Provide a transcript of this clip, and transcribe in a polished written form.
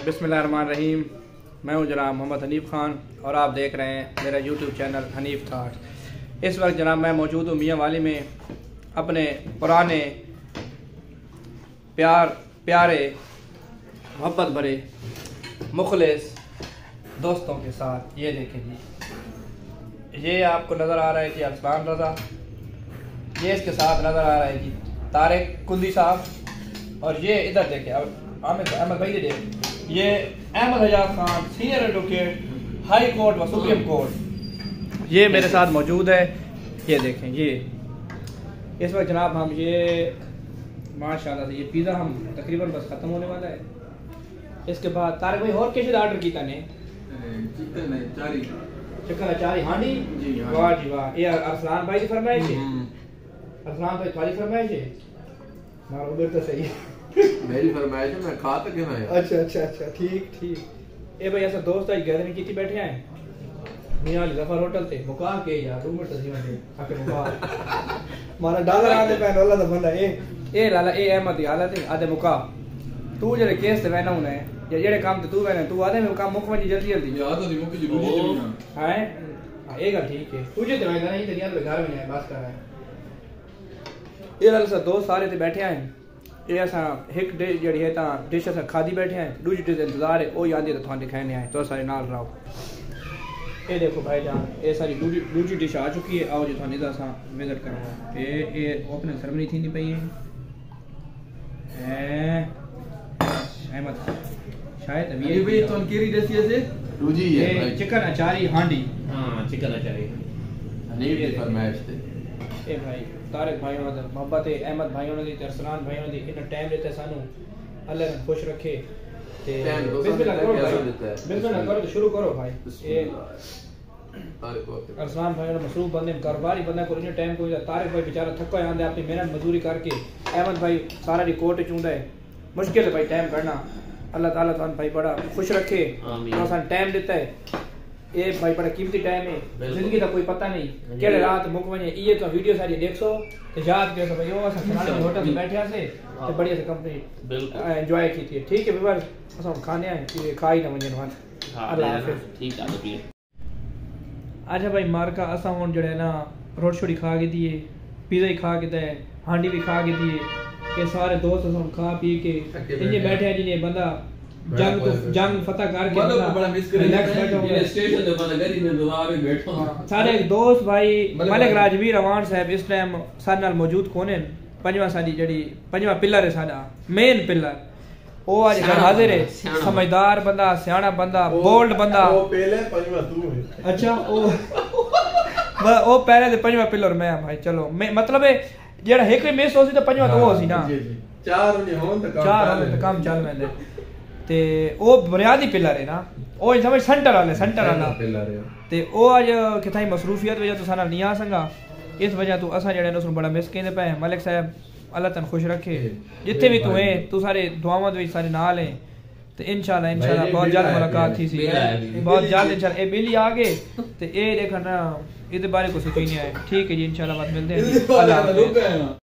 बिस्मिल्लाहिर्रहमानिर्रहीम। मैं हूँ जनाब मोहम्मद हनीफ खान और आप देख रहे हैं मेरा यूट्यूब चैनल हनीफ थाट्स। इस वक्त जनाब मैं मौजूद हूँ मियाँ वाली में अपने पुराने प्यारे मोहब्बत भरे मुखलिस दोस्तों के साथ। ये देखें जी, ये आपको नज़र आ रहा है जी अरसलान रज़ा, ये इसके साथ नज़र आ रहा है जी तारिक कुंदी साहब, और ये इधर देखें अहमद भाई दे, ये Ahmad Hajaj Khan senior advocate high court व सुप्रीम कोर्ट, ये मेरे साथ मौजूद है। ये देखें, ये इस वक्त जनाब हम ये माशाल्लाह से ये पिज़्ज़ा हम तकरीबन बस ख़त्म होने वाला है। इसके बाद तारिक भाई और कैसे ऑर्डर किया ने? चिकन अचारी हांडी जी, वाह जी वाह। ये अरसलान भाई की फरमाइश है, अरसलान भाई तुम्हारी फरमाइश है? मारो उधर तो सही मेरी फरमाइश है, मैं खा तक है। अच्छा अच्छा अच्छा, ठीक ठीक। ए भाई ऐसा दोस्त आज गैदरिंग की बैठे हैं मियां अली जफर होटल ते मुका के यार रूम में तस्वीर दे आके मुका मारा डॉलर आते पैन वाला तो बंदा ए लाला ए अहमद दी हालत है आदे मुका तू जेरे केस ते वेना हुने या जेरे काम ते तू वेना तू आदे में काम मुक वनी जल्दी जल्दी याद तो मुक जी दूजी ते ना है ए गल ठीक है तुझे ते वेना नहीं ते यार घर में है बस कर रहा है। ये लाला सा दोस्त सारे ते बैठे हैं, ये असा एक डिश जड़ी है ता डिश असा खादी बैठे हैं, दूसरी डिश इंतजार है ओ याद है तो थाने खाने आए तो सारे नाल रहो। ये देखो भाईजान ये सारी दूसरी डिश आ चुकी है, आओ जो थाने दा सा विजिट करवा। ये ओपनिंग सेरेमनी थी नहीं पई है अहमद शायद अभी ये भी तो केरी डिश है से दूजी है ये चिकन अचारी हांडी। हां चिकन अचारी हनीफ की फरमाइश थे। ए भाई तारिक भाई ने मोहब्बत है, अहमद भाई ने दी, अरसलान भाई ने दी, इन टाइम देते सानू अल्लाह ने खुश रखे ते बिस्मिल्लाह करो भाई, बिस्मिल्लाह करो तो शुरू करो भाई। ये अरसलान भाई ने मसरूफ बंदे कारोबारी बंदा को इन टाइम को तारिक भाई बेचारा थका आंदे अपनी मेहनत मजदूरी करके, अहमद भाई सारा दी कोर्ट चुंदा है, मुश्किल है भाई टाइम करना। अल्लाह ताला तुम भाई बड़ा खुश रखे, आमीन। टाइम देता है ये भाई बड़ा कीमती टाइम है, जिंदगी का कोई पता नहीं केड़े रात मुक वने। ये तो वीडियो सारी देखसो ते याद करो भाई ओ असा खाने होटल में बैठे से ते बढ़िया से कंपनी बिल्कुल एंजॉय की थी। ठीक है व्यूअर असा खाने आए ये खाई ना वने बात। अल्लाह हाफिज। ठीक है तो अच्छा भाई मार्का असा हुन जड़े ना रोटी छोड़ी खा के दिए, पिज़्ज़ा ही खा के दे, हांडी भी खा के दिए, के सारे दोस्त हम खा पी के इन्हें बैठे हैं जिन्हें बंदा जंग फतह करके बड़ा मिस कर ये स्टेशन पे बंदा गरी में इंतजार में बैठो। सारे दोस्त भाई मलिक राजवीर अवान साहब इस टाइम सारे नाल मौजूद कोने, पंजवा साडी जड़ी पंजवा पिलर है साडा मेन पिलर, ओ आज घर हाजिर है। समझदार बंदा, सियाना बंदा, बोल्ड बंदा। ओ पहले पंजवा तू है। अच्छा ओ पहले ते पंजवा पिलर मैं भाई। चलो मैं मतलब है जेड़ा एक मिस होसी तो पंजवा तो हो सी ना, चार ने होन तो काम चल में ते ओ बुनियादी पिलर है ना, ओ समझ सेंटर वाला पिलर है ते ओ आज किथाई मसरूफियत वजह तो साना नहीं आ संगा, इस वजह तो असा जड़े नु बड़ा मिस केंदे पे। मलिक साहब अल्लाह तन खुश रखे, जिथे भी तू है तू सारे दुआवां दे सारे नाल है ते इंशाल्लाह बहुत जल्द मुलाकात थी सी, बहुत जल्द इंशाल्लाह। ए बिल्ली आ गए ते ए देखना इधर बारे को सोची नहीं है। ठीक है जी इंशाल्लाह बात मिलते हैं। अल्लाह